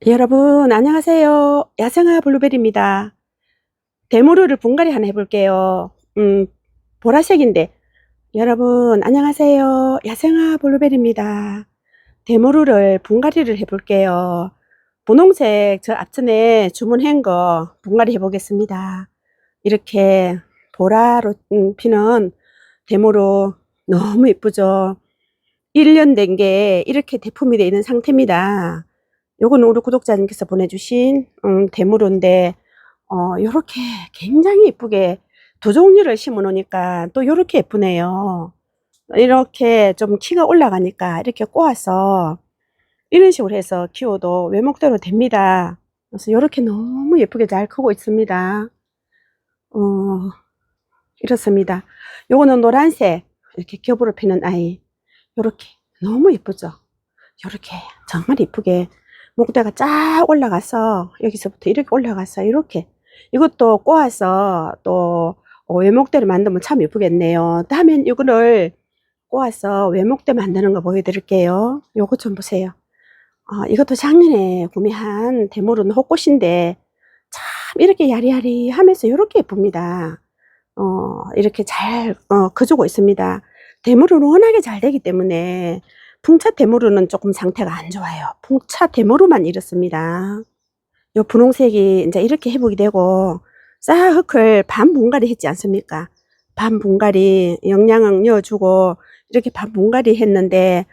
여러분 안녕하세요. 야생화 블루베리입니다. 데모루를 분갈이 하나 해볼게요. 보라색인데 여러분 안녕하세요. 야생화 블루베리입니다. 데모루를 분갈이를 해볼게요. 분홍색 저 앞전에 주문한 거 분갈이 해보겠습니다. 이렇게 보라로 피는 데모루 너무 예쁘죠. 1년 된 게 이렇게 대품이 되어 있는 상태입니다. 요거는 우리 구독자님께서 보내주신 데무로인데 요렇게 굉장히 예쁘게 두 종류를 심어 놓으니까 또 요렇게 예쁘네요. 이렇게 좀 키가 올라가니까 이렇게 꼬아서 이런 식으로 해서 키워도 외목대로 됩니다. 그래서 요렇게 너무 예쁘게 잘 크고 있습니다. 이렇습니다. 요거는 노란색 이렇게 겹으로 피는 아이, 요렇게 너무 예쁘죠. 요렇게 정말 예쁘게 목대가 쫙 올라가서 여기서부터 이렇게 올라가서 이렇게 이것도 꼬아서 또 외목대를 만들면 참 예쁘겠네요. 다음엔 이거를 꼬아서 외목대 만드는 거 보여드릴게요. 요거 좀 보세요. 이것도 작년에 구매한 데모르는 호꽃인데 참 이렇게 야리야리 하면서 이렇게 예쁩니다. 이렇게 잘 커주고 있습니다. 데모르는 워낙에 잘 되기 때문에 풍차 데모르는 조금 상태가 안 좋아요. 풍차 데모르만 이렇습니다. 요 분홍색이 이제 이렇게 회복이 되고 싹흙을 반 분갈이 했지 않습니까? 반 분갈이 영양을 넣어주고 이렇게 반 분갈이 했는데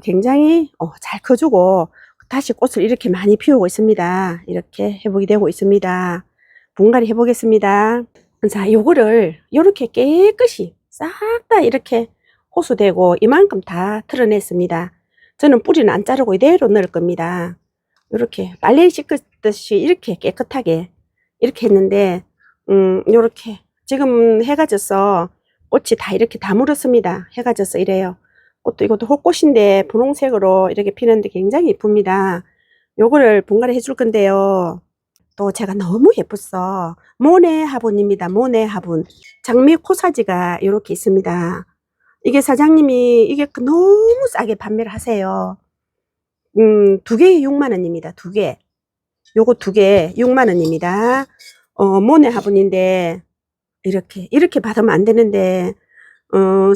굉장히 잘 커주고 다시 꽃을 이렇게 많이 피우고 있습니다. 이렇게 회복이 되고 있습니다. 분갈이 해보겠습니다. 자, 요거를 요렇게 깨끗이 싹 다 이렇게 호수되고 이만큼 다 털어냈습니다. 저는 뿌리는 안 자르고 이대로 넣을 겁니다. 이렇게 빨래 씻듯이 이렇게 깨끗하게 이렇게 했는데 요렇게 지금 해가 져서 꽃이 다 이렇게 다 물었습니다. 해가 져서 이래요. 꽃도 이것도 호꽃인데 분홍색으로 이렇게 피는데 굉장히 예쁩니다. 요거를 분갈이 해줄 건데요. 또 제가 너무 예뻤어. 모네 화분입니다. 모네 화분. 장미 코사지가 이렇게 있습니다. 이게 사장님이 이게 너무 싸게 판매를 하세요. 두 개에 6만 원입니다. 두 개. 요거 두 개 6만 원입니다. 모네 화분인데 이렇게 받으면 안 되는데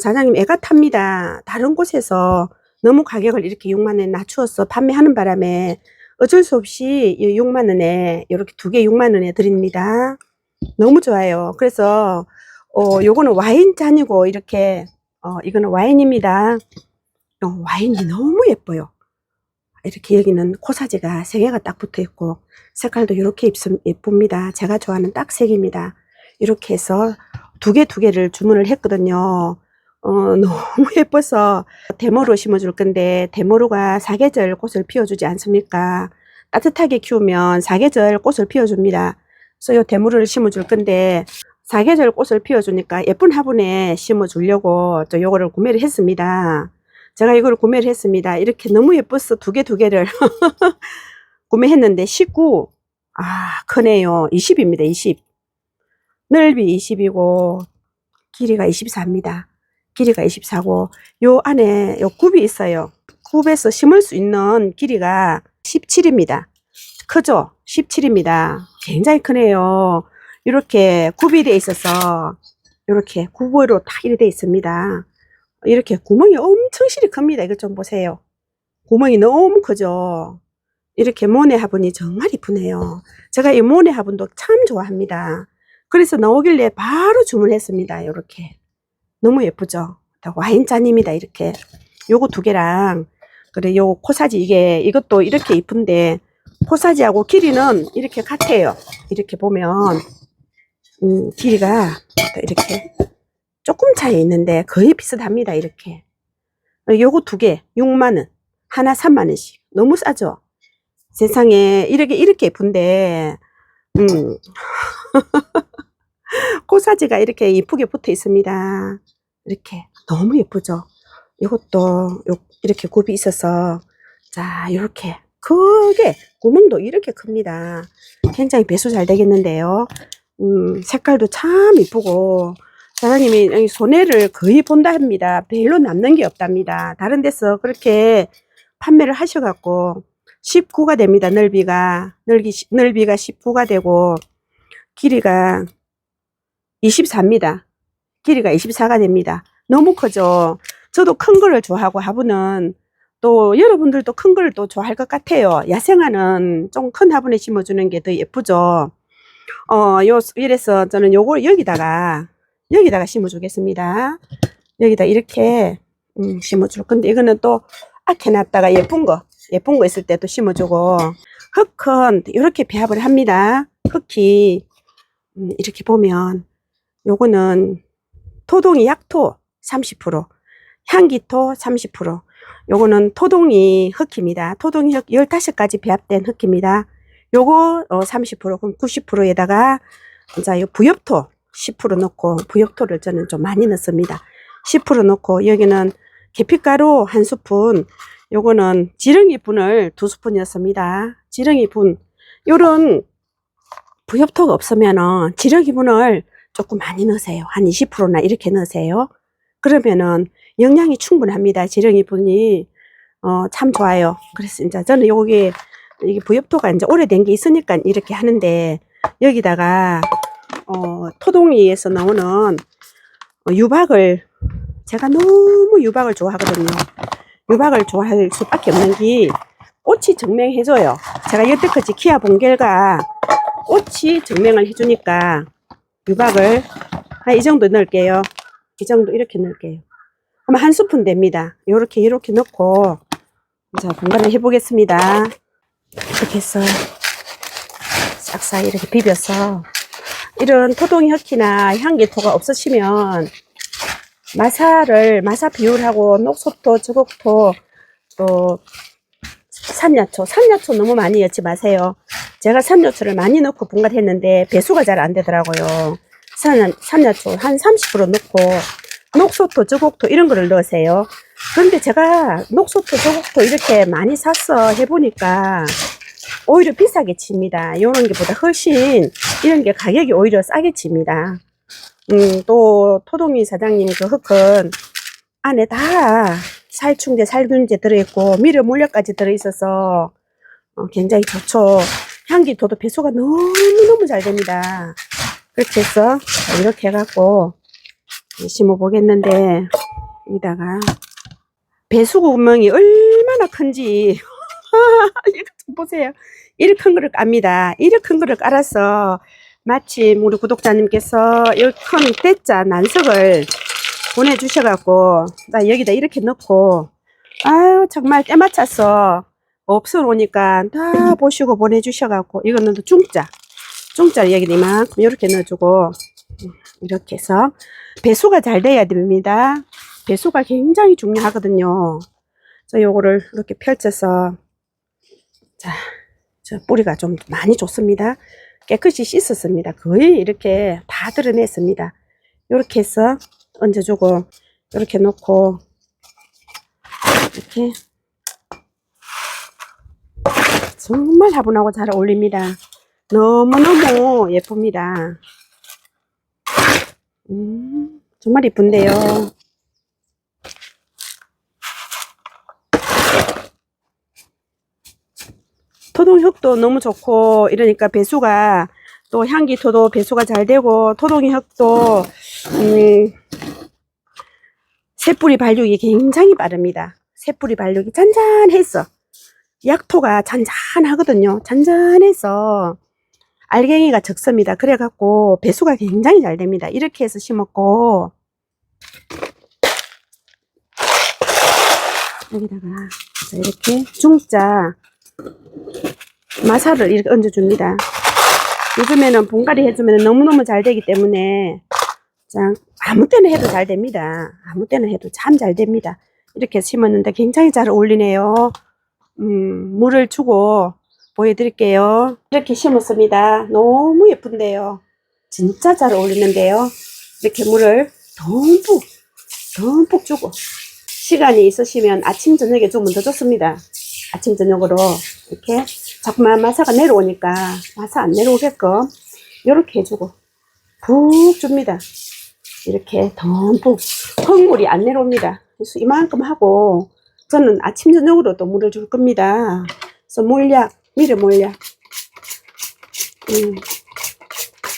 사장님 애가 탑니다. 다른 곳에서 너무 가격을 이렇게 6만 원에 낮추어서 판매하는 바람에 어쩔 수 없이 6만 원에 이렇게 두 개 6만 원에 드립니다. 너무 좋아요. 그래서 요거는 와인 잔이고 이렇게 이거는 와인입니다. 와인이 너무 예뻐요. 이렇게 여기는 코사지가 3개가 딱 붙어 있고 색깔도 이렇게 예쁩니다. 제가 좋아하는 딱 색입니다. 이렇게 해서 두 개를 주문을 했거든요. 너무 예뻐서 데모로 심어줄 건데 데모로가 사계절 꽃을 피워주지 않습니까? 따뜻하게 키우면 사계절 꽃을 피워줍니다. 그래서 요 데모로를 심어줄 건데 사계절 꽃을 피워주니까 예쁜 화분에 심어주려고 또 요거를 구매를 했습니다. 제가 이걸 구매를 했습니다. 이렇게 너무 예뻐서 두 개를 구매했는데 19, 크네요. 20입니다. 20. 넓이 20이고 길이가 24입니다. 길이가 24고 요 안에 요 굽이 있어요. 굽에서 심을 수 있는 길이가 17입니다. 크죠? 17입니다. 굉장히 크네요. 이렇게 굽이 되어 있어서 이렇게 굽으로 딱 이렇게 되어 있습니다. 이렇게 구멍이 엄청 실이 큽니다. 이것 좀 보세요. 구멍이 너무 크죠. 이렇게 모네 화분이 정말 이쁘네요. 제가 이 모네 화분도 참 좋아합니다. 그래서 나오길래 바로 주문했습니다. 이렇게 너무 예쁘죠. 와인잔입니다. 이렇게 요거 두 개랑 그래 요 코사지 이것도 이렇게 이쁜데 코사지하고 길이는 이렇게 같아요. 이렇게 보면 길이가 이렇게 조금 차이 있는데 거의 비슷합니다. 이렇게 요거 두 개 6만 원, 하나 3만 원씩. 너무 싸죠. 세상에 이렇게 예쁜데 코사지가 이렇게 이쁘게 붙어 있습니다. 이렇게 너무 예쁘죠. 이것도 이렇게 굽이 있어서 자 이렇게 크게 구멍도 이렇게 큽니다. 굉장히 배수 잘 되겠는데요. 색깔도 참 이쁘고 사장님이 손해를 거의 본다 합니다. 별로 남는 게 없답니다. 다른 데서 그렇게 판매를 하셔갖고 19가 됩니다. 넓이가 19가 되고 길이가 24입니다. 길이가 24가 됩니다. 너무 크죠. 저도 큰 거를 좋아하고 화분은 또 여러분들도 큰 걸 또 좋아할 것 같아요. 야생화는 좀 큰 화분에 심어주는 게 더 예쁘죠. 이래서 저는 요걸 여기다가 심어주겠습니다. 여기다 이렇게 심어줄 건데, 이거는 또 아껴놨다가 예쁜 거 있을 때 또 심어주고, 흙은 이렇게 배합을 합니다. 흙이 이렇게 보면 요거는 토동이 약토 30%, 향기토 30%, 요거는 토동이 흙입니다. 토동이 흙 15가지 배합된 흙입니다. 요거 30%, 그럼 90%에다가 이제 요 부엽토 10% 넣고, 부엽토를 저는 좀 많이 넣습니다. 10% 넣고, 여기는 계피가루 1스푼, 요거는 지렁이 분을 2스푼이었습니다. 지렁이 분, 요런 부엽토가 없으면은 지렁이 분을 조금 많이 넣으세요. 한 20%나 이렇게 넣으세요. 그러면은 영양이 충분합니다. 지렁이 분이 참 좋아요. 그래서 이제 저는 이게 부엽토가 이제 오래된 게 있으니까 이렇게 하는데, 여기다가 토동이에서 나오는 유박을, 제가 너무 유박을 좋아하거든요. 유박을 좋아할 수밖에 없는 게 꽃이 증명해줘요. 제가 여태까지 키워본 결과 꽃이 증명을 해주니까 유박을 한 이 정도 넣을게요. 이 정도 이렇게 넣을게요. 그럼 1스푼 됩니다. 이렇게 넣고, 자, 분갈이 해보겠습니다. 이렇게 해서 싹싹 이렇게 비벼서, 이런 토동이 흙이나 향기토가 없으시면 마사 비율하고 녹소토, 저곡토, 또 산야초 너무 많이 넣지 마세요. 제가 산야초를 많이 넣고 분갈했는데 배수가 잘 안 되더라고요. 산야초 한 30% 넣고, 녹소토, 저곡토 이런 거를 넣으세요. 그런데 제가 녹소토, 저곡토 이렇게 많이 사서 해보니까 오히려 비싸게 칩니다. 이런 게보다 훨씬 이런 게 가격이 오히려 싸게 칩니다. 또 토동이 사장님 그 흙은 안에 다 살충제, 살균제 들어있고 미려 물약까지 들어있어서 굉장히 좋죠. 향기토도 배수가 너무너무 잘 됩니다. 그렇게 해서 이렇게 해갖고 심어 보겠는데, 여기다가 배수 구멍이 얼마나 큰지 이거 좀 보세요. 이렇게 큰 거를 깝니다. 이렇게 큰 거를 깔아서 마침 우리 구독자님께서 이 큰 대짜 난석을 보내주셔갖고, 나 여기다 이렇게 넣고, 아유 정말 때 맞춰서 없어 오니까 다 보시고 보내주셔갖고, 이거는 또 중짜를 여기다 이만큼 이렇게 넣어주고, 이렇게 해서 배수가 잘 돼야 됩니다. 배수가 굉장히 중요하거든요. 자, 요거를 이렇게 펼쳐서, 자, 저 뿌리가 좀 많이 좋습니다. 깨끗이 씻었습니다. 거의 이렇게 다 드러냈습니다. 이렇게 해서 얹어주고, 이렇게 놓고, 이렇게 정말 화분하고 잘 어울립니다. 너무너무 예쁩니다. 정말 이쁜데요. 토동흙도 너무 좋고 이러니까 배수가, 또 향기토도 배수가 잘 되고, 토동이 흙도 새뿌리 발육이 굉장히 빠릅니다. 새뿌리 발육이 잔잔해서, 약토가 잔잔하거든요. 잔잔해서 알갱이가 적습니다. 그래갖고 배수가 굉장히 잘 됩니다. 이렇게 해서 심었고, 여기다가 이렇게 중짜 마사를 이렇게 얹어줍니다. 요즘에는 분갈이 해주면 너무너무 잘 되기 때문에 아무 때나 해도 잘 됩니다. 아무 때나 해도 참 잘 됩니다. 이렇게 심었는데 굉장히 잘 어울리네요. 물을 주고 보여드릴게요. 이렇게 심었습니다. 너무 예쁜데요. 진짜 잘 어울리는데요. 이렇게 물을 듬뿍 주고, 시간이 있으시면 아침 저녁에 주면 더 좋습니다. 아침 저녁으로 이렇게 자꾸만 마사가 내려오니까 마사 안 내려오게끔 이렇게 해주고 푹 줍니다. 이렇게 듬뿍. 흙물이 안 내려옵니다. 그래서 이만큼 하고 저는 아침 저녁으로 또 물을 줄 겁니다. 그래서 몰약, 미려 몰약.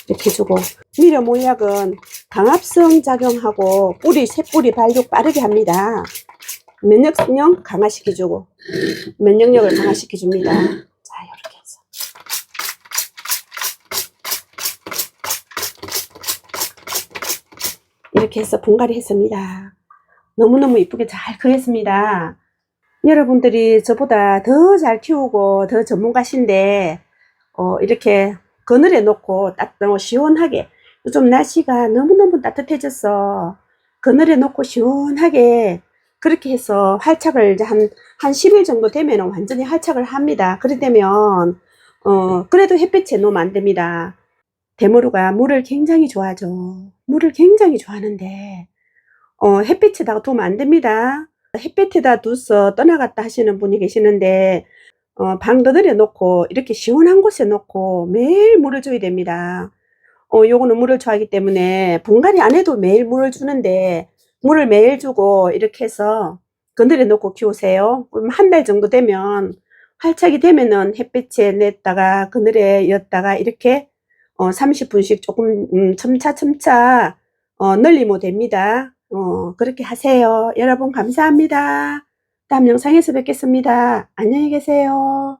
이렇게 주고. 미려 몰약은 강압성 작용하고 새뿌리 발육 빠르게 합니다. 면역력 강화시켜주고, 면역력을 강화시켜줍니다. 자, 이렇게 해서. 이렇게 해서 분갈이 했습니다. 너무너무 이쁘게 잘 크겠습니다. 여러분들이 저보다 더 잘 키우고 더 전문가신데, 이렇게 그늘에 놓고 시원하게, 요즘 날씨가 너무너무 따뜻해져서 그늘에 놓고 시원하게 그렇게 해서 활착을 이제 한 10일 정도 되면 완전히 활착을 합니다. 그래 되면, 그래도 햇빛에 놓으면 안 됩니다. 대머루가 물을 굉장히 좋아하죠. 물을 굉장히 좋아하는데, 햇빛에다가 두면 안 됩니다. 햇빛에다 두서 떠나갔다 하시는 분이 계시는데, 방 그늘에 놓고 이렇게 시원한 곳에 놓고 매일 물을 줘야 됩니다. 요거는 물을 좋아하기 때문에 분갈이 안 해도 매일 물을 주는데, 물을 매일 주고 이렇게 해서 그늘에 놓고 키우세요. 그럼 한 달 정도 되면, 활착이 되면은 햇빛에 냈다가 그늘에 였다가 이렇게 30분씩 조금 첨차 늘리면 됩니다. 그렇게 하세요. 여러분 감사합니다. 다음 영상에서 뵙겠습니다. 안녕히 계세요.